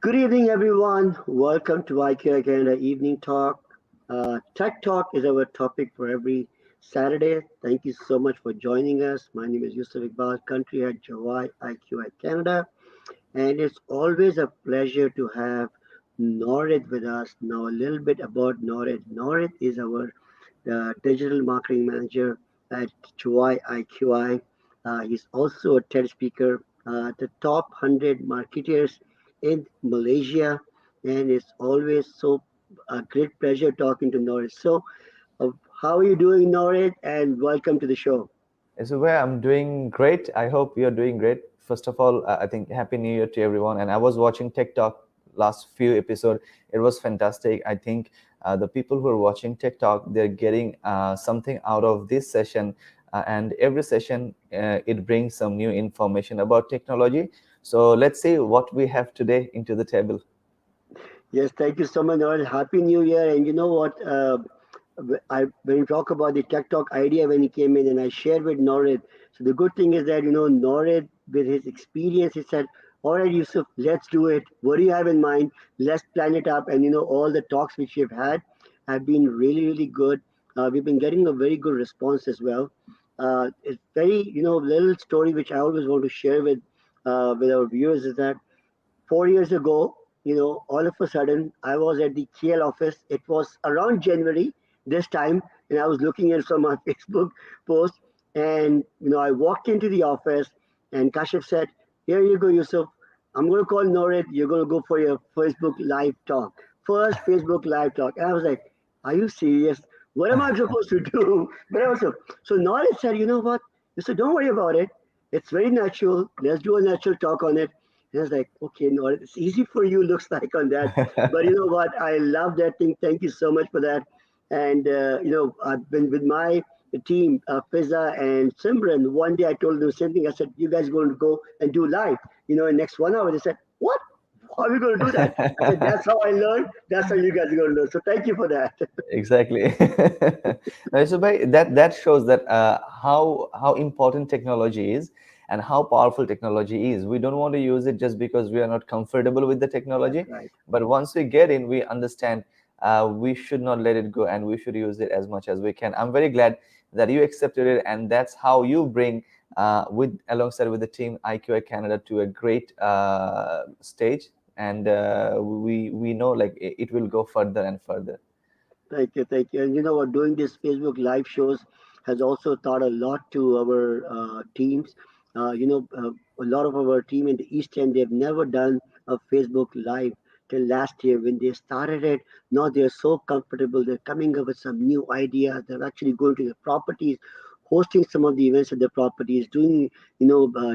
Good evening, everyone. Welcome to IQI Canada Evening Talk. Tech Talk is our topic for every Saturday. Thank you so much for joining us. My name is Yousaf Iqbal, country head Juwai IQI Canada, and it's always a pleasure to have Nowrid with us. Now, a little bit about Nowrid. Nowrid is our digital marketing manager at Juwai IQI. He's also a TED speaker, the top 100 marketers in Malaysia, and it's always so a great pleasure talking to Nowrid. So, uh, how are you doing, Nowrid? And welcome to the show. So where I'm doing great. I hope you're doing great. First of all, I think Happy New Year to everyone. And I was watching TikTok last few episode. It was fantastic. I think the people who are watching TikTok, they're getting something out of this session. And every session, it brings some new information about technology. So let's see what we have today into the table. Yes, thank you so much, Nowrid. Happy New Year. And you know what? When you talk about the Tech Talk idea when he came in, and I shared with Norid. So the good thing is that Norid, with his experience, he said, "All right, Yusuf, let's do it. What do you have in mind? Let's plan it up." And all the talks which we've had have been really, really good. We've been getting a very good response as well. It's very, little story which I always want to share with our viewers is that 4 years ago, all of a sudden, I was at the KL office. It was around January this time, and I was looking at some of my Facebook posts. And I walked into the office, and Kashif said, "Here you go, Yusuf. I'm going to call Norid. You're going to go for your Facebook live talk, first Facebook live talk." And I was like, "Are you serious? What am I supposed to do?" But also, so Norid said, "You know what? Yusuf, don't worry about it. It's very natural. Let's do a natural talk on it." And I was like, okay, no, it's easy for you, looks like on that. But you know what? I love that thing. Thank you so much for that. And, I've been with my team, Fizza and Simran. One day I told them the same thing. I said, you guys are going to go and do live, in next 1 hour. They said, what? How are we going to do that? I said, that's how I learned. That's how you guys are going to learn. So thank you for that. Exactly. So by that shows that how important technology is and how powerful technology is. We don't want to use it just because we are not comfortable with the That's technology, right. but once we get in, we understand we should not let it go and we should use it as much as we can. I'm very glad that you accepted it, and that's how you bring with alongside with the team IQI Canada to a great stage, and we know like it will go further and further. Thank you, thank you. And you know what? Doing this Facebook live shows has also taught a lot to our teams. A lot of our team in the East End, they've never done a Facebook live till last year when they started it. Now they're so comfortable. They're coming up with some new ideas. They're actually going to the properties, hosting some of the events at the properties, doing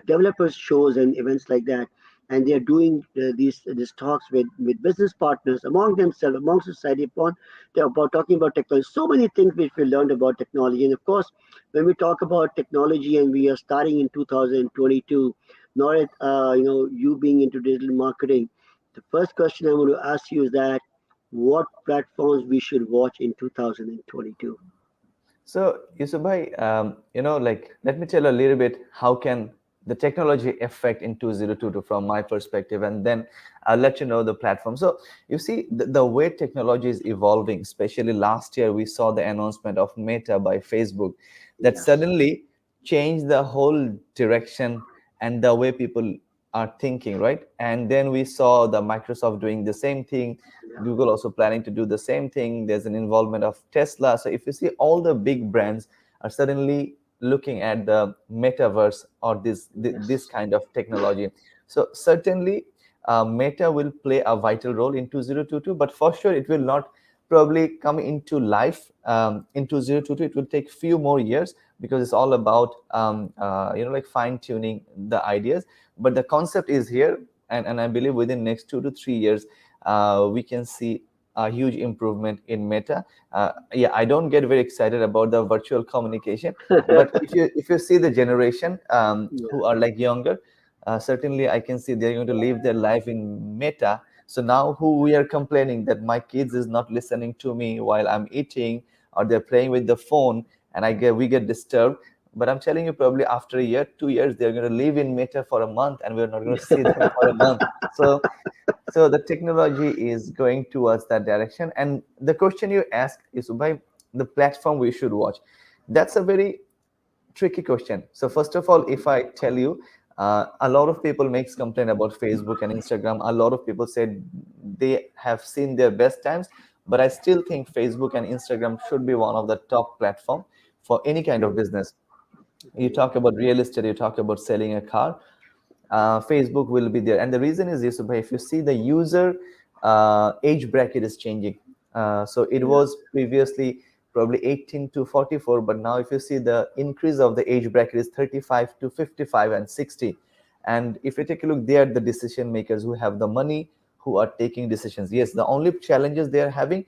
developers shows and events like that. And they're doing these talks with business partners among themselves, among society, upon they're about talking about technology. So many things which we learned about technology. And of course, when we talk about technology and we are starting in 2022, Norit, you being into digital marketing, the first question I want to ask you is that what platforms we should watch in 2022? So, Yusubai, like, let me tell a little bit how can the technology affect in 2022 from my perspective, and then I'll let you know the platform. So, you see, the way technology is evolving, especially last year, we saw the announcement of Meta by Facebook that Yes. suddenly changed the whole direction and the way people are thinking, right? And then we saw the Microsoft doing the same thing, Yeah. Google also planning to do the same thing. There's an involvement of Tesla. So if you see, all the big brands are suddenly looking at the metaverse or this Yes. kind of technology. So certainly Meta will play a vital role in 2022, but for sure it will not probably come into life in 2022. It will take few more years because it's all about like fine tuning the ideas. But the concept is here, and I believe within next 2 to 3 years we can see a huge improvement in Meta. Yeah, I don't get very excited about the virtual communication, but if you see the generation Yeah. who are like younger, certainly I can see they're going to live their life in Meta. So now who we are complaining that my kids is not listening to me while I'm eating, or they're playing with the phone, and we get disturbed. But I'm telling you, probably after a year, 2 years, they're going to live in Meta for a month, and we're not going to see them for a month. So So the technology is going towards that direction. And the question you ask is by the platform we should watch. That's a very tricky question. So first of all, if I tell you, a lot of people makes complaint about Facebook and Instagram. A lot of people said they have seen their best times, but I still think Facebook and Instagram should be one of the top platform for any kind of business. You Okay. talk about real estate, you talk about selling a car, Facebook will be there. And the reason is this, if you see the user age bracket is changing. So it Yeah. was previously probably 18 to 44, but now if you see the increase of the age bracket is 35 to 55 and 60. And if you take a look, they are the decision makers who have the money, who are taking decisions. Yes, the only challenges they are having,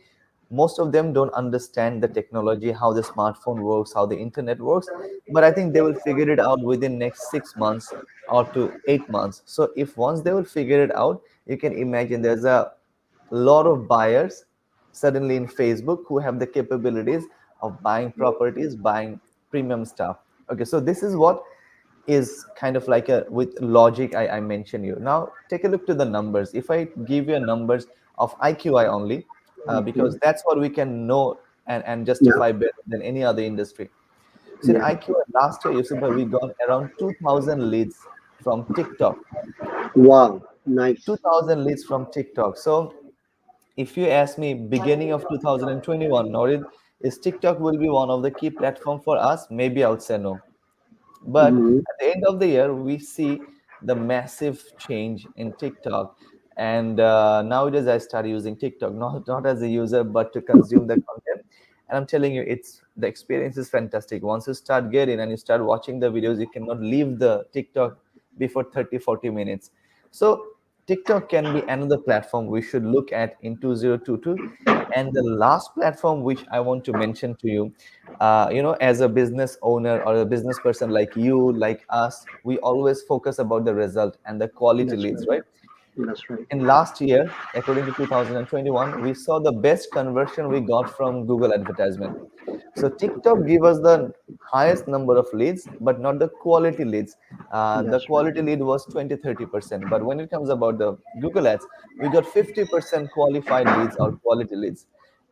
most of them don't understand the technology, how the smartphone works, how the internet works, but I think they will figure it out within next 6 months or to 8 months. So if once they will figure it out, you can imagine there's a lot of buyers suddenly in Facebook who have the capabilities of buying properties, buying premium stuff. Okay, so this is what is kind of like a with logic I mentioned you. Now take a look to the numbers. If I give you a numbers of IQI only, Okay. because that's what we can know and Yeah. justify better than any other industry. So in Yeah. IQI last year, Yusuf, we got around 2,000 leads from TikTok. Wow. Nice. 2,000 leads from TikTok. So if you ask me, beginning of 2021, Norid, is TikTok will be one of the key platform for us? Maybe I would say no. But Hmm. at the end of the year, we see the massive change in TikTok. And nowadays, I started using TikTok not as a user, but to consume the content. And I'm telling you, it's the experience is fantastic. Once you start getting and you start watching the videos, you cannot leave the TikTok before 30, 40 minutes. So TikTok can be another platform we should look at in 2022. And the last platform which I want to mention to you, as a business owner or a business person like you, like us, we always focus about the result and the quality That's leads, right. right? That's right. In last year, according to 2021, we saw the best conversion we got from Google advertisement. So TikTok give us the highest number of leads, but not the quality leads. The That's right. quality lead was 20-30%. But when it comes about the Google ads, we got 50% qualified leads or quality leads.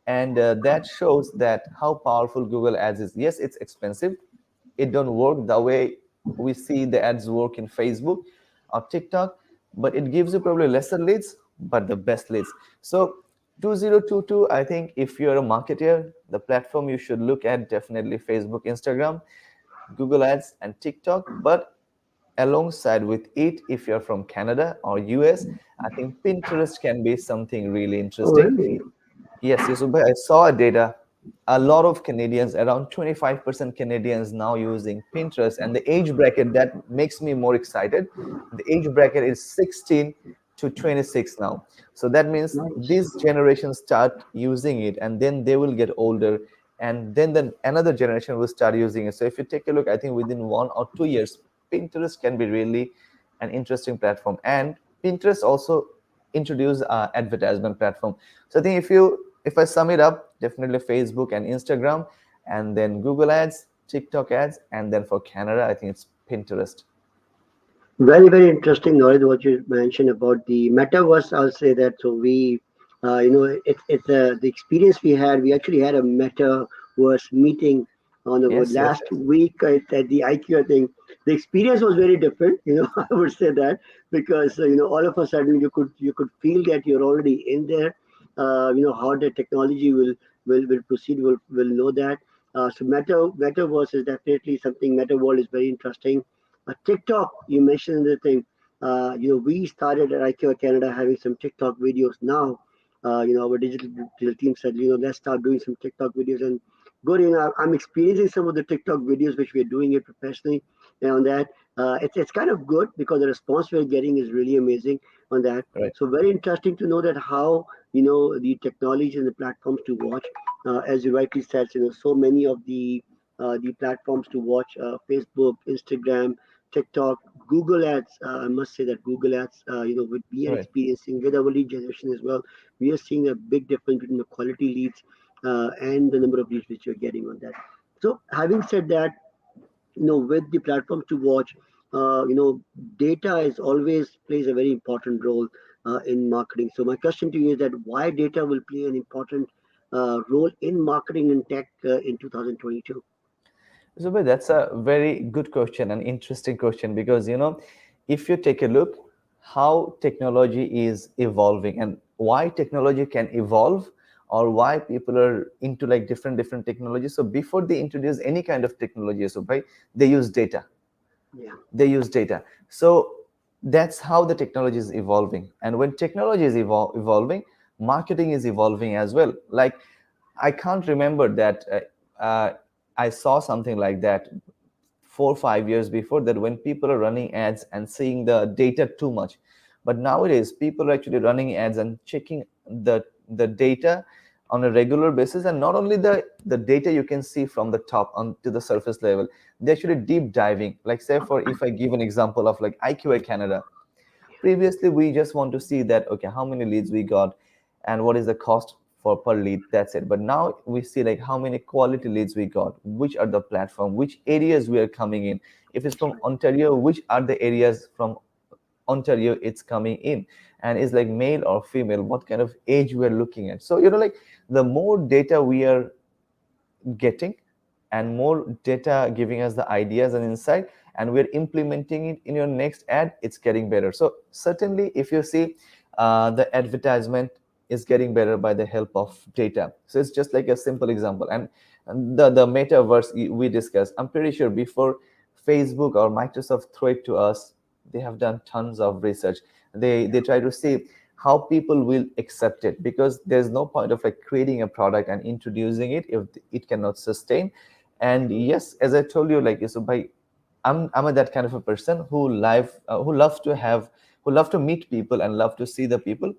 And that shows that how powerful Google ads is. Yes, it's expensive. It don't work the way we see the ads work in Facebook or TikTok, but it gives you probably lesser leads, but the best leads. So 2022, I think if you're a marketer, the platform you should look at definitely Facebook, Instagram, Google Ads, and TikTok. But alongside with it, if you're from Canada or US, I think Pinterest can be something really Oh, interesting. really? Yes, Yusuf, I saw a data. A lot of Canadians, around 25% Canadians now using Pinterest, and the age bracket that makes me more excited. The age bracket is 16 to 26 now. So that means Nice. this generation start using it, and then they will get older, and then another generation will start using it. So if you take a look, I think within 1 or 2 years, Pinterest can be really an interesting platform. And Pinterest also introduce advertisement platform. So I think if I sum it up, definitely Facebook and Instagram, and then Google Ads, TikTok ads, and then for Canada, I think it's Pinterest. Very, very interesting, Norid, what you mentioned about the metaverse. I'll say that. So the experience we had. We actually had a metaverse meeting on the Yes, yes, last yes. week at the IQ. I think the experience was very different. I would say that because all of a sudden you could feel that you're already in there. How the technology will proceed. Will know that. So metaverse is definitely something. Meta world is very interesting. TikTok, you mentioned the thing. We started at IQI Canada having some TikTok videos now. Our digital team said, let's start doing some TikTok videos. And good, I'm experiencing some of the TikTok videos which we're doing it professionally. And on that, it's kind of good because the response we're getting is really amazing on that. Right, So very interesting to know that how the technology and the platforms to watch, as you rightly said, so many of the platforms to watch, Facebook, Instagram, TikTok, Google Ads. I must say that Google Ads, what we are right, experiencing with our lead generation as well, we are seeing a big difference between the quality leads and the number of leads which you're getting on that. So, having said that, with the platforms to watch, data is always plays a very important role in marketing. So my question to you is that why data will play an important role in marketing and tech in 2022? Zubair, that's a very good question and interesting question because if you take a look how technology is evolving and why technology can evolve or why people are into like different technologies. So before they introduce any kind of technology, so by they use data. Yeah, They use data. So that's how the technology is evolving. And when technology is evolving, marketing is evolving as well. Like I can't remember that I saw something like that 4 or 5 years before that when people are running ads and seeing the data too much. But nowadays, people are actually running ads and checking the data on a regular basis, and not only the data you can see from the top on to the surface level, they're actually deep diving. Like say for if I give an example of like IQI Canada, previously we just want to see that okay how many leads we got and what is the cost for per lead, that's it. But now we see like how many quality leads we got, which are the platform, which areas we are coming in. If it's that's from right. Ontario, which are the areas from Ontario it's coming in, and is like male or female, what kind of age we're looking at. So like the more data we are getting and more data giving us the ideas and insight, and we're implementing it in your next ad, it's getting better. So certainly if you see the advertisement is getting better by the help of data. So it's just like a simple example. And the metaverse we discussed, I'm pretty sure before Facebook or Microsoft throw it to us, they have done tons of research. They try to see how people will accept it, because there's no point of like creating a product and introducing it if it cannot sustain. And yes, as I told you, like so by I'm that kind of a person who love to meet people and love to see the people.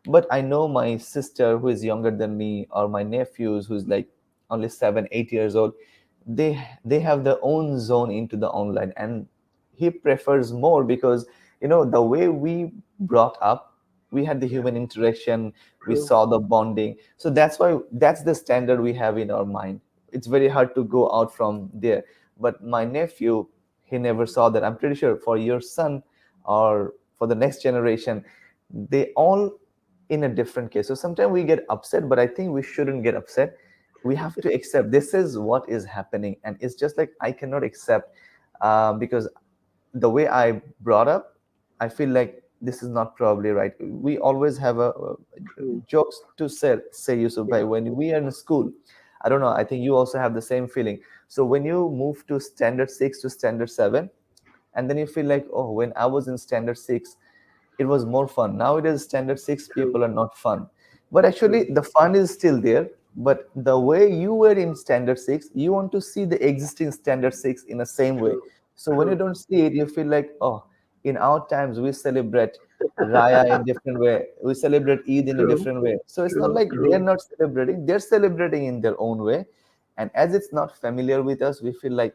But I know my sister who is younger than me, or my nephews who's like only 7 8 years old, they have their own zone into the online, and he prefers more because the way we brought up, we had the Yeah, human interaction, we true, saw the bonding. So that's why that's the standard we have in our mind. It's very hard to go out from there. But my nephew, he never saw that. I'm pretty sure for your son or for the next generation, they all in a different case. So sometimes we get upset, but I think we shouldn't get upset. We have to accept this is what is happening, and it's just like I cannot accept because the way I brought up, I feel like this is not probably right. We always have a true. jokes to say Yusuf Yeah, bhai, when we are in school. I don't know. I think you also have the same feeling. So when you move to standard 6 to standard 7, and then you feel like, oh, when I was in standard 6, it was more fun. Now it is standard 6, true, people are not fun. But actually, true, the fun is still there. But the way you were in standard 6, you want to see the existing standard 6 in the same way. true, So when you true, don't see it, you feel like, oh, in our times, we celebrate Raya in different way. We celebrate Eid in a true, different way. So it's not true, like they're true. not celebrating, they're celebrating in their own way. And as it's not familiar with us, we feel like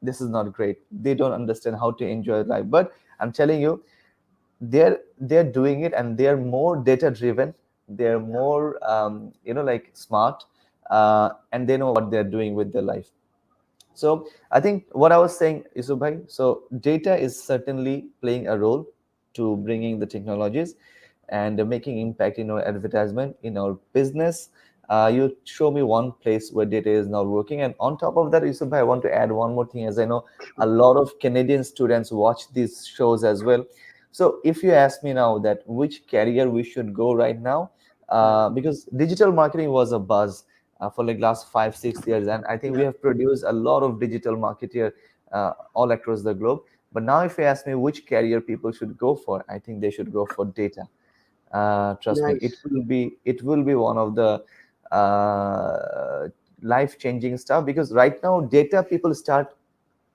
this is not great. They don't understand how to enjoy life. But I'm telling you, they're doing it, and they're more data driven, they're Yeah, more like smart, and they know what they're doing with their life. So I think what I was saying, Isubhai, so data is certainly playing a role to bringing the technologies and making impact in our advertisement, in our business. You show me one place where data is now working. And on top of that, Isubhai, I want to add one more thing, as I know a lot of Canadian students watch these shows as well. So if you ask me now that which career we should go right now, yeah, because digital marketing was a buzz for like last 5 6 years, and I think we yeah. have produced a lot of digital marketeer all across the globe. But now if you ask me which career people should go for, I think they should go for data. Trust me, it Nice. will be it will be one of the life changing stuff, because right now data people start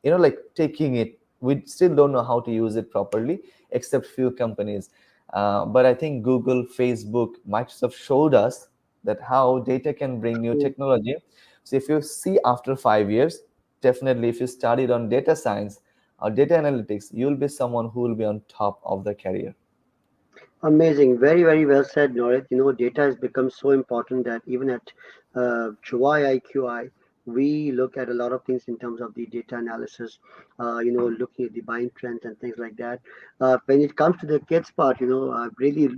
like taking it. We still don't know how to use it properly, except few companies. But I think Google, Facebook, Microsoft showed us that how data can bring new True. technology. So if you see after 5 years, definitely if you studied on data science or data analytics, you'll be someone who will be on top of the career. Amazing. Very, very well said, Norit. Data has become so important that even at Juwai IQI, we look at a lot of things in terms of the data analysis, looking at the buying trends and things like that. When it comes to the kids part, I really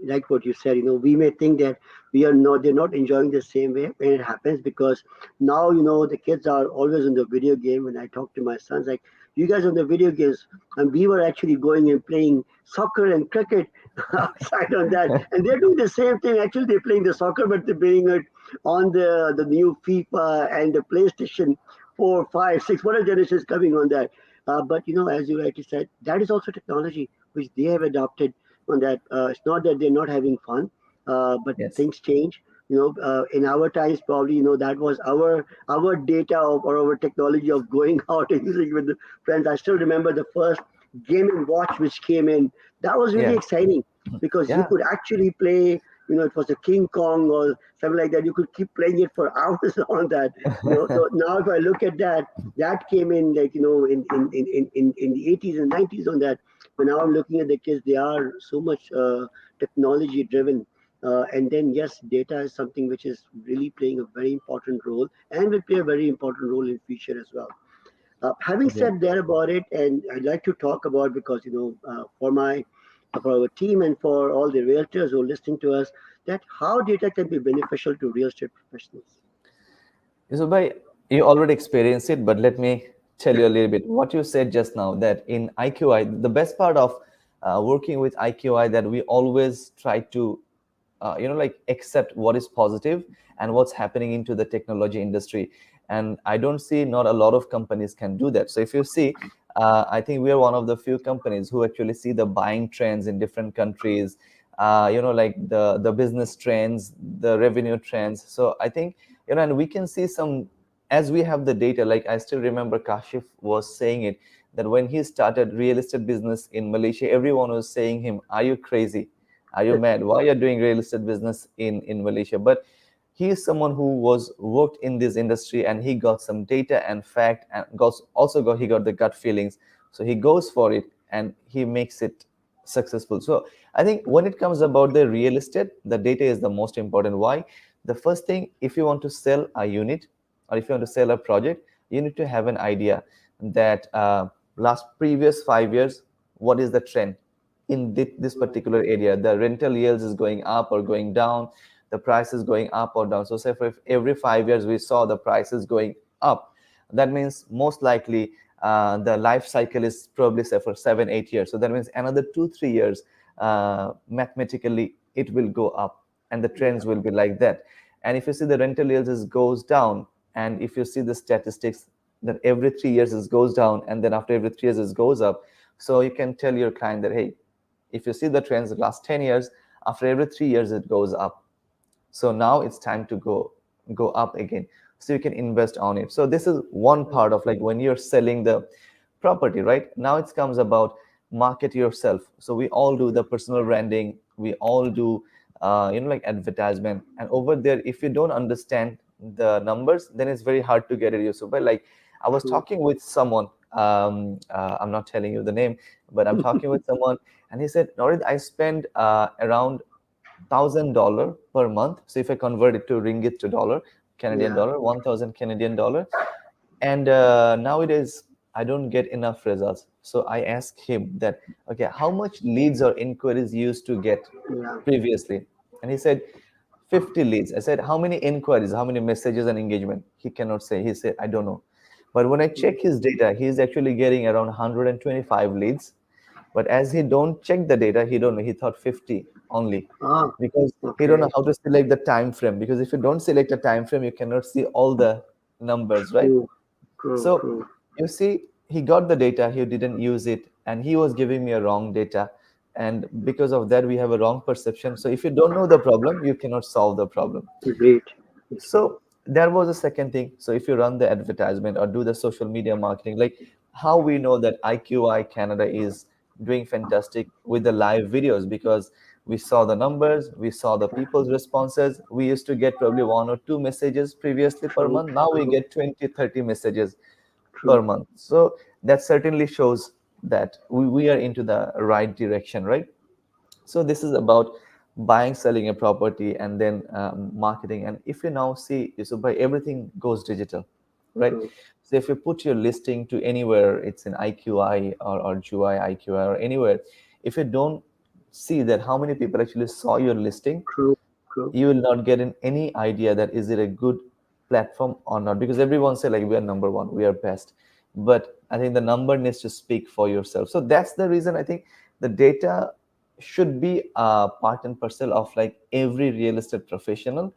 like what you said. We may think that they're not enjoying the same way when it happens, because now, the kids are always in the video game. When I talk to my sons, like, you guys on the video games, and we were actually going and playing soccer and cricket outside on that, and they're doing the same thing. Actually, they're playing the soccer, but they're playing it on the new FIFA and the PlayStation 4, 5, 6, whatever generation is coming on that. But as you rightly said, that is also technology which they have adopted on that. It's not that they're not having fun, but Yes. things change. In our times, probably, that was our data or our technology of going out and using with the friends. I still remember the first Game and Watch which came in. That was really Yeah. exciting because you Yeah. could actually play. It was a King Kong or something like that. You could keep playing it for hours on that. So now if I look at that, that came in, like, in the 80s and 90s on that. But now I'm looking at the kids; they are so much technology driven. And then, yes, data is something which is really playing a very important role and will play a very important role in future as well. Having Okay. said that about it, and I'd like to talk about, because for our team and for all the realtors who are listening to us, that how data can be beneficial to real estate professionals. So, by you already experienced it, but let me tell you a little bit what you said just now. That in IQI, the best part of working with IQI, that we always try to, like accept what is positive and what's happening into the technology industry. And I don't see not a lot of companies can do that. So if you see, I think we are one of the few companies who actually see the buying trends in different countries. Like the business trends, the revenue trends. So I think, and we can see some, as we have the data. Like I still remember Kashif was saying it, that when he started real estate business in Malaysia, everyone was saying him, "Are you crazy? Are you mad? Why you're doing real estate business in Malaysia?" But he is someone who was worked in this industry, and he got some data and fact, and he got the gut feelings. So he goes for it and he makes it successful. So I think when it comes about the real estate, the data is the most important. Why? The first thing, if you want to sell a unit or if you want to sell a project, you need to have an idea that last previous 5 years, what is the trend in this particular area. The rental yields is going up or going down, the price is going up or down. So say for if every 5 years we saw the prices going up, that means most likely the life cycle is probably say for 7 8 years. So that means another 2 3 years, mathematically it will go up, and the Yeah, trends will be like that. And if you see the rental yields is goes down, and if you see the statistics that every 3 years it goes down, and then after every 3 years it goes up, so you can tell your client that, hey, if you see the trends the last 10 years, after every 3 years it goes up, so now it's time to go up again, so you can invest on it. So this is one part of, like, when you're selling the property, right? Now it comes about market yourself. So we all do the personal branding, we all do like advertisement, and over there, if you don't understand the numbers, then it's very hard to get it yourself. But like, I was true. talking with someone, I'm not telling you the name, but I'm talking with someone, and he said, Nowrid, I spend around $1,000 per month. So if I convert it to ringgit to dollar, Canadian Yeah, dollar, 1,000 Canadian dollar, and nowadays I don't get enough results. So I asked him that, okay, how much leads or inquiries you used to get yeah. previously? And he said 50 leads. I said, how many inquiries, how many messages and engagement? He cannot say. He said, I don't know. But when I check his data, he's actually getting around 125 leads. But as he don't check the data, he don't know. He thought 50 only, Ah, because he don't know okay. how to select the time frame. Because if you don't select a time frame, you cannot see all the numbers, right? True, true, So true. you see, he got the data, he didn't use it, and he was giving me a wrong data. And because of that, we have a wrong perception. So if you don't know the problem, you cannot solve the problem. Great. So there was a second thing. So if you run the advertisement or do the social media marketing, like how we know that IQI Canada is doing fantastic with the live videos, because we saw the numbers, we saw the people's responses. We used to get probably 1 or 2 messages previously per True, month. Now we true, get 20, 30 messages per true. month. So that certainly shows that we are into the right direction, right? So this is about buying, selling a property, and then marketing. And if you now see, so by everything goes digital, right? True, So if you put your listing to anywhere, it's in IQI or Juwai IQI or anywhere, if you don't see that how many people actually saw your listing, true, true. you will not get in any idea that is it a good platform or not, because everyone say like we are number one, we are best, but I think the number needs to speak for yourself. So that's the reason I think the data should be a part and parcel of like every real estate professional,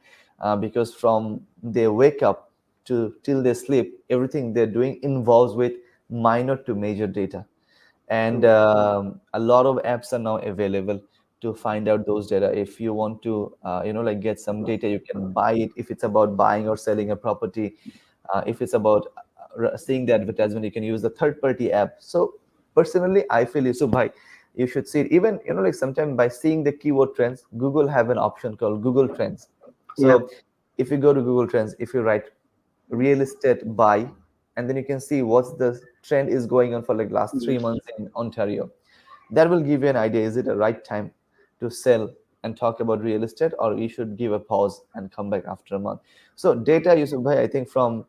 because from they wake up to till they sleep, everything they're doing involves with minor to major data. And True. a lot of apps are now available to find out those data. If you want to like get some data, you can buy it. If it's about buying or selling a property, if it's about seeing the advertisement, you can use the third party app. So personally I feel you, so by you should see it. Even like sometimes by seeing the keyword trends, Google have an option called Google Trends. Yeah, So if you go to Google Trends, if you write real estate buy, and then you can see what's the trend is going on for like last three yes. months in Ontario. That will give you an idea, is it a right time to sell and talk about real estate, or you should give a pause and come back after a month. So data, Yusuf bhai, I think from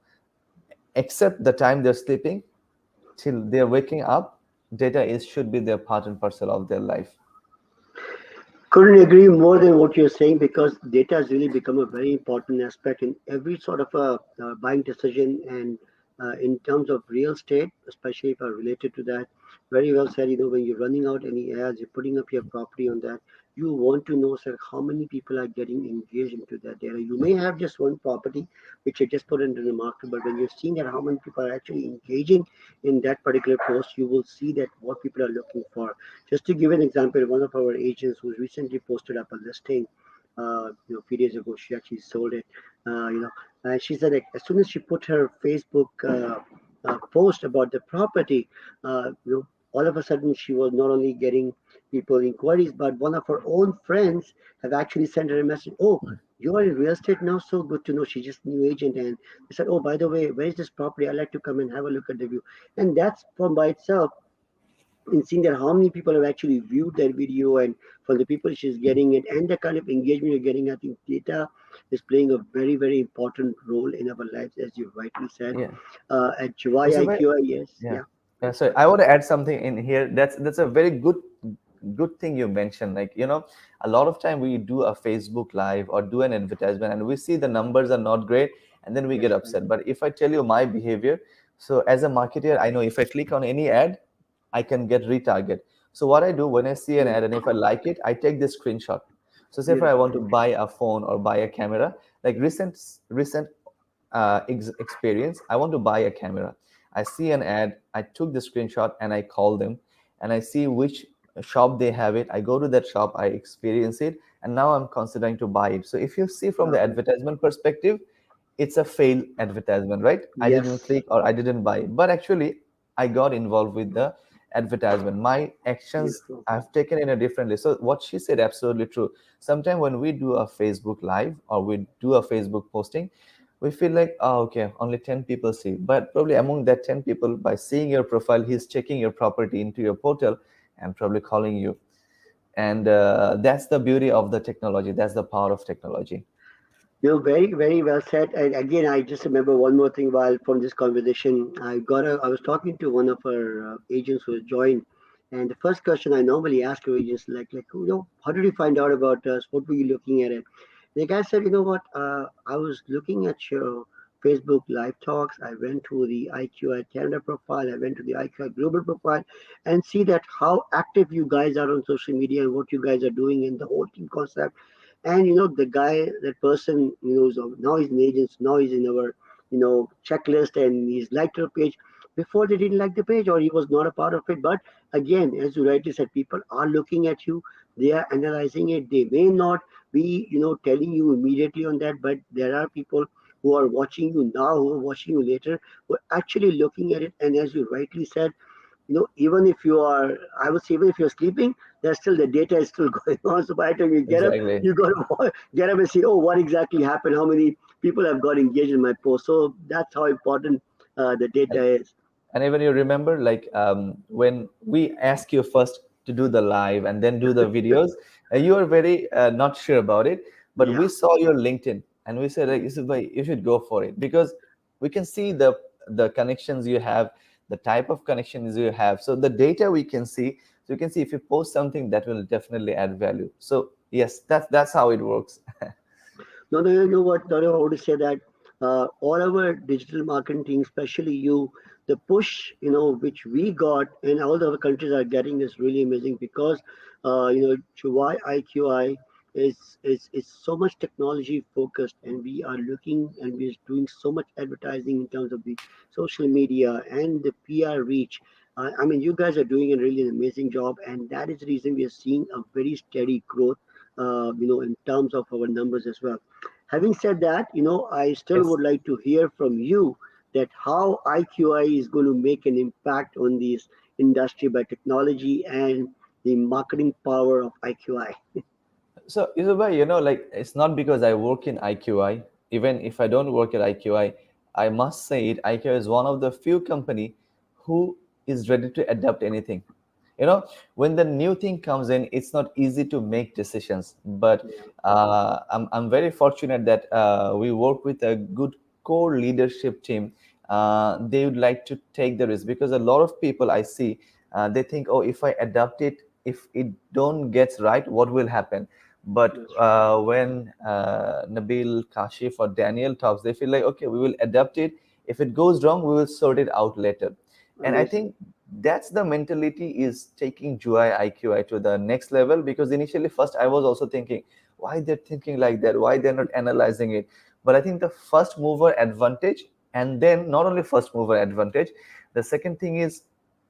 except the time they're sleeping till they're waking up, data is should be their part and parcel of their life. Couldn't agree more than what you're saying, because data has really become a very important aspect in every sort of a buying decision, and in terms of real estate, especially if are related to that. Very well said. When you're running out any ads, you're putting up your property on that. You want to know, sir, how many people are getting engaged into that data. You may have just one property which you just put into the market, but when you're seeing that how many people are actually engaging in that particular post, you will see that what people are looking for. Just to give an example, one of our agents who recently posted up a listing, a few days ago, she actually sold it. And she said, like, as soon as she put her Facebook post about the property, all of a sudden she was not only getting people inquiries, but one of her own friends have actually sent her a message. Oh, you are in real estate now, so good to know. She's just new agent, and they said, oh, by the way, where is this property? I'd like to come and have a look at the view. And that's from by itself, and seeing that how many people have actually viewed that video, and from the people she's getting it and the kind of engagement you're getting, I think data is playing a very, very important role in our lives, as you rightly said. Yeah. At Juwai Yusuf bhai, IQI, yes, yeah. yeah, So sorry. I want to add something in here. That's a very good thing you mentioned. Like, a lot of time we do a Facebook live or do an advertisement and we see the numbers are not great, and then we get That's right. upset. But if I tell you my behavior, so as a marketer, I know if I click on any ad, I can get retarget. So what I do when I see an True. ad and if I like it, I take this screenshot. So say if Yes, I want to buy a phone or buy a camera, like recent experience, I want to buy a camera. I see an ad, I took the screenshot and I call them, and I see which shop they have it. I go to that shop, I experience it, and now I'm considering to buy it. So if you see from the lovely. advertisement perspective, it's a failed advertisement, right? I didn't Yes, click or I didn't buy, but actually I got involved with the advertisement. My actions beautiful. I've taken in a differently. So what she said absolutely true. Sometimes when we do a Facebook live or we do a Facebook posting, we feel like, oh, okay, only 10 people see, but probably among that 10 people, by seeing your profile, he's checking your property into your portal and probably calling you. And that's the beauty of the technology, that's the power of technology. Very, very well said. And again, I just remember one more thing while from this conversation. I was talking to one of our agents who has joined, and the first question I normally ask our agents, like, how did you find out about us? What were you looking at it? The guy said, you know what? I was looking at your Facebook live talks. I went to the IQI Canada profile. I went to the IQI Global profile, and see that how active you guys are on social media and what you guys are doing in the whole team concept. And the guy, that person, so now he's an agent, now he's in our checklist, and he's liked our page. Before, they didn't like the page, or he was not a part of it. But again, as you rightly said, people are looking at you, they are analyzing it. They may not be telling you immediately on that, but there are people who are watching you now, who are watching you later, who are actually looking at it. And as you rightly said, even if you are, I would say, even if you're sleeping, there's still the data is still going on. So by the time you get up, Exactly. you got to get up and see, oh, what exactly happened? How many people have got engaged in my post? So that's how important the data is. And even you remember, like when we ask you first to do the live and then do the videos. You are very not sure about it, but Yeah. we saw your LinkedIn and we said, like, Yousaf bhai, you should go for it because we can see the connections you have, the type of connections you have. So the data we can see. So you can see if you post something that will definitely add value. So yes, that's how it works. No, no, you know what? No, I want to say that all our digital marketing team, especially you, the push, which we got and all the other countries are getting is really amazing because, Juwai IQI is so much technology focused, and we are looking and we're doing so much advertising in terms of the social media and the PR reach. I mean, you guys are doing a really an amazing job, and that is the reason we are seeing a very steady growth, in terms of our numbers as well. Having said that, I still Yes. would like to hear from you that how IQI is going to make an impact on this industry by technology and the marketing power of IQI. So, Yusubai, like it's not because I work in IQI. Even if I don't work at IQI, I must say it. IQI is one of the few company who is ready to adapt anything. You know, when the new thing comes in, it's not easy to make decisions. But Yeah, I'm very fortunate that we work with a good core leadership team. They would like to take the risk because a lot of people I see, they think, oh, if I adapt it, if it don't gets right, what will happen? But that's true. when Nabil, Kashif, or Daniel talks, they feel like, okay, we will adapt it. If it goes wrong, we will sort it out later. And I Amazing. think that's the mentality is taking Juwai IQI to the next level because initially, first, I was also thinking, why they're thinking like that? Why they're not analyzing it? But I think the first mover advantage, and then not only first mover advantage, the second thing is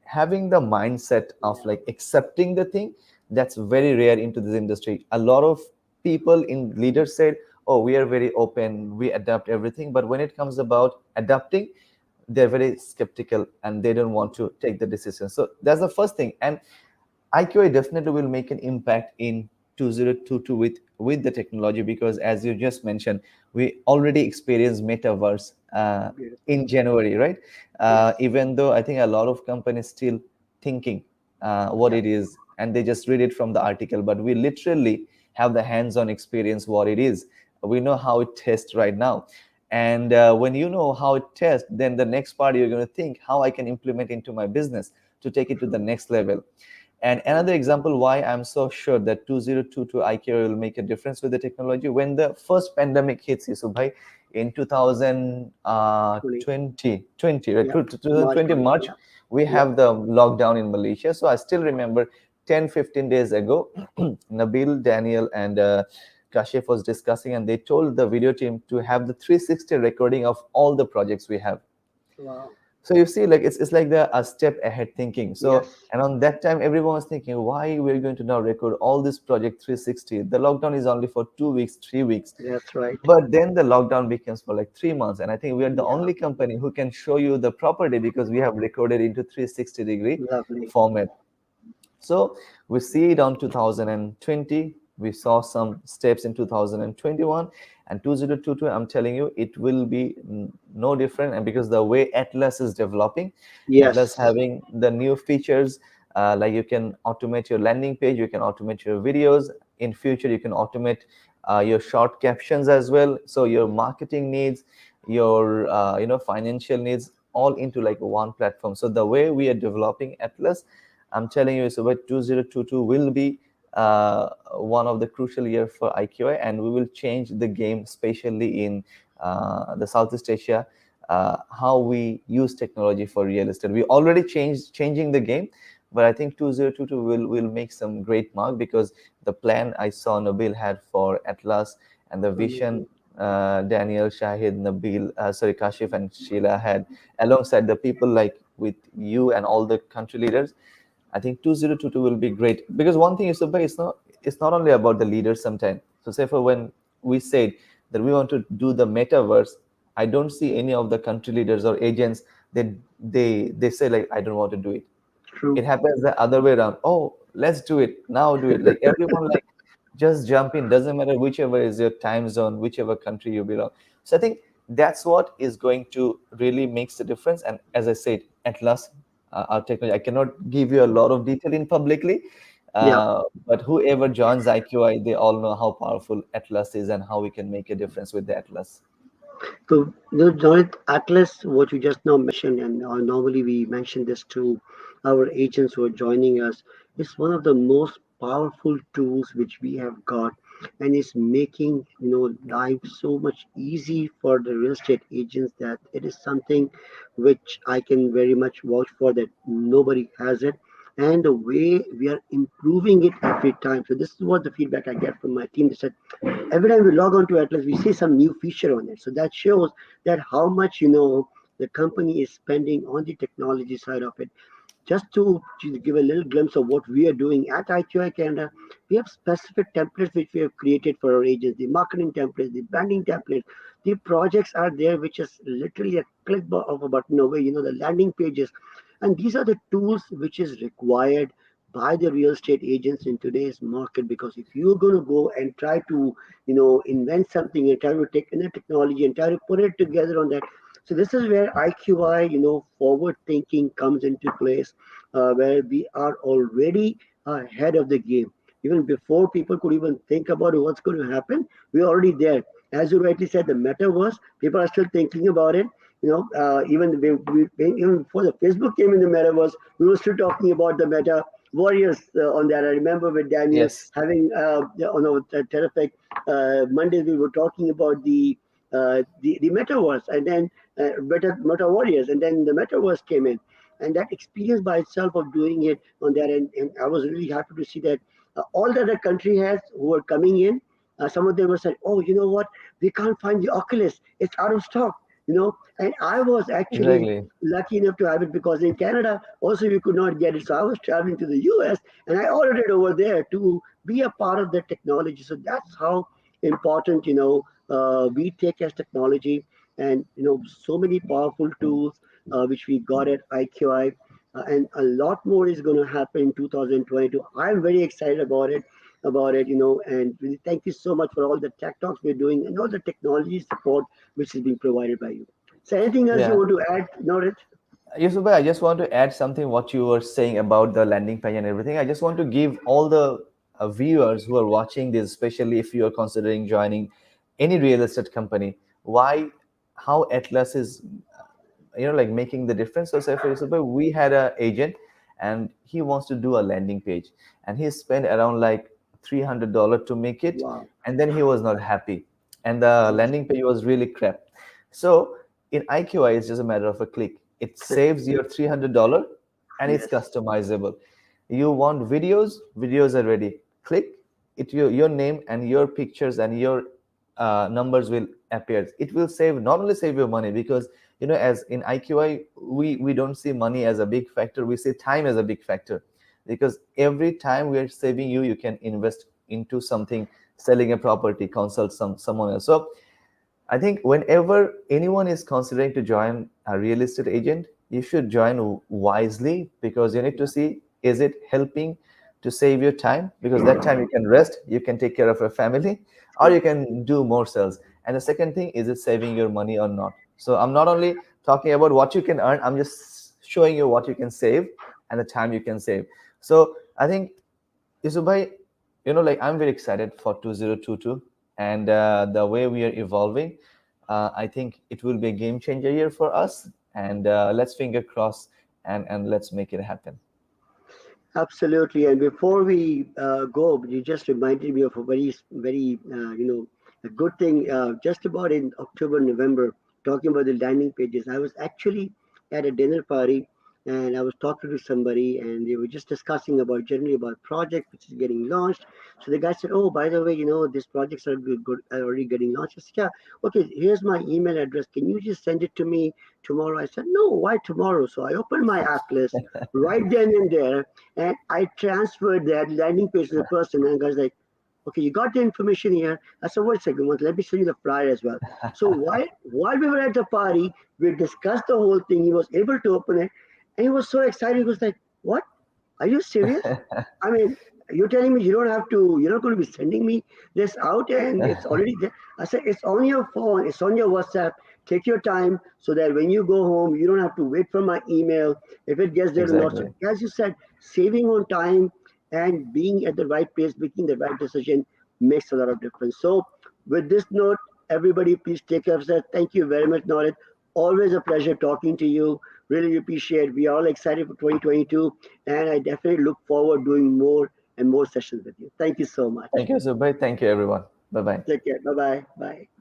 having the mindset of Yeah, like accepting the thing. That's very rare into this industry. A lot of people in leaders said, oh, we are very open, we adapt everything, but when it comes about adapting, they're very skeptical and they don't want to take the decision. So that's the first thing. And IQI definitely will make an impact in 2022 with the technology because, as you just mentioned, we already experienced metaverse beautiful. in January, right? Yes. Even though I think a lot of companies still thinking what Yeah, it is, and they just read it from the article, but we literally have the hands-on experience what it is. We know how it tests right now. And when you know how it tests, then the next part you're going to think how I can implement into my business to take it to the true. next level. And True. another example why I'm so sure that 2022 IKEA will make a difference with the technology, when the first pandemic hits, Yusubhai, in 20. 2020, right? Yeah. March 2020 20. March, Yeah. we Yeah. have the lockdown in Malaysia. So I still remember 10, 15 days ago, Nabil, Daniel, and Kashif was discussing, and they told the video team to have the 360 recording of all the projects we have. Wow. So you see, like it's like the a step ahead thinking. So Yes. and on that time, everyone was thinking, why we're going to now record all this project 360? The lockdown is only for 2 weeks, 3 weeks. That's right. But then the lockdown becomes for like 3 months, and I think we are the Yeah. only company who can show you the property because we have recorded into 360-degree Lovely. format. So we see it on 2020. We saw some steps in 2021 and 2022. I'm telling you, it will be no different. And because the way Atlas is developing, Atlas Yes. having the new features, like you can automate your landing page, you can automate your videos. In future, you can automate your short captions as well. So your marketing needs, your financial needs, all into like one platform. So the way we are developing Atlas, I'm telling you, so 2022 will be one of the crucial year for IQI, and we will change the game, especially in the Southeast Asia, how we use technology for real estate. We already changing the game, but I think 2022 will make some great mark because the plan I saw Nabil had for Atlas and the vision Amazing. Daniel, Shahid, Nabil, Kashif and Sheila had alongside the people like with you and all the country leaders. I think 2022 will be great because one thing is, Subhai, it's not only about the leaders sometimes. So say for when we said that we want to do the metaverse, I don't see any of the country leaders or agents that they say like I don't want to do it. True. It happens the other way around. Oh, let's do it now. Do it like everyone like just jump in. Doesn't matter whichever is your time zone, whichever country you belong. So I think that's what is going to really makes the difference. And as I said, at last, our technology. I cannot give you a lot of detail in publicly, Yeah. But whoever joins IQI, they all know how powerful Atlas is and how we can make a difference with the Atlas. So, Jonathan, Atlas, what you just now mentioned, and normally we mention this to our agents who are joining us, is one of the most powerful tools which we have got, and is making life so much easy for the real estate agents that it is something which I can very much vouch for that nobody has it. And the way we are improving it every time. So this is what the feedback I get from my team. They said, every time we log on to Atlas, we see some new feature on it. So that shows that how much the company is spending on the technology side of it. Just to give a little glimpse of what we are doing at IQI Canada, we have specific templates which we have created for our agents, the marketing templates, the branding templates. The projects are there, which is literally a click of a button away, the landing pages. And these are the tools which is required by the real estate agents in today's market, because if you're going to go and try to invent something and try to take in the technology and try to put it together on that. So this is where IQI, forward thinking comes into place, where we are already ahead of the game. Even before people could even think about what's going to happen, we're already there. As you rightly said, the metaverse, people are still thinking about it. Even before the Facebook came in the metaverse, we were still talking about the meta warriors on that. I remember with Daniel Yes, having a terrific Mondays. We were talking about the metaverse, and then meta warriors, and then the metaverse came in, and that experience by itself of doing it on that, and I was really happy to see that all that the country has who are coming in. Some of them were saying, "Oh, you know what? We can't find the Oculus. It's out of stock." And I was actually exactly. lucky enough to have it, because in Canada also you could not get it. So I was traveling to the US and I ordered it over there to be a part of the technology. So that's how important we take as technology, and so many powerful tools which we got at IQI. And a lot more is going to happen in 2022. I'm very excited about it, and really thank you so much for all the tech talks we're doing and all the technology support which is being provided by you. So anything else you Yeah. want to add, Norit? Yusuf, I just want to add something what you were saying about the landing page and everything. I just want to give all the viewers who are watching this, especially if you are considering joining any real estate company, why, how Atlas is, like making the difference. So say for example, we had a agent and he wants to do a landing page and he spent around like $300 to make it, Wow. and then he was not happy and the Yes. landing page was really crap. So in IQI, it's just a matter of a click. It saves your $300 and it's Yes. customizable. You want videos, videos are ready. Click it, your name and your pictures and your numbers will appear. It will save, not only save your money, because as in IQI, we don't see money as a big factor, we see time as a big factor, because every time we are saving you, you can invest into something, selling a property, consult someone else. So I think whenever anyone is considering to join a real estate agent, you should join wisely, because you need to Yeah. see, is it helping to save your time? Because that time you can rest, you can take care of your family, or Yeah. you can do more sales. And the second thing, is it saving your money or not? So I'm not only talking about what you can earn, I'm just showing you what you can save and the time you can save. So I think, Yusubhai, like I'm very excited for 2022 and the way we are evolving. I think it will be a game changer year for us. And let's finger cross and let's make it happen. Absolutely. And before we go, you just reminded me of a very a good thing. Just about in October, November, talking about the landing pages, I was actually at a dinner party and I was talking to somebody and they were just discussing about generally about project which is getting launched. So the guy said, "Oh, by the way, these projects are already getting launched." I said, "Yeah, okay, here's my email address. Can you just send it to me tomorrow?" I said, "No, why tomorrow?" So I opened my Atlas right then and there, and I transferred that landing page to the person, and the guy's like, "Okay, you got the information here." I said, "Wait a second, let me send you the flyer as well." So while we were at the party, we discussed the whole thing. He was able to open it, and he was so excited. He was like, "What? Are you serious? I mean, you're telling me you're not going to be sending me this out and it's already there?" I said, "It's on your phone, it's on your WhatsApp. Take your time so that when you go home, you don't have to wait for my email if it gets there or not." So, Exactly. as you said, saving on time and being at the right place, making the right decision makes a lot of difference. So, with this note, everybody, please take care of that. Thank you very much, Nowrid. Always a pleasure talking to you. Really appreciate. We are all excited for 2022, and I definitely look forward doing more and more sessions with you. Thank you so much. Thank you, Zubair. Thank you, everyone. Bye bye. Take care. Bye bye. Bye.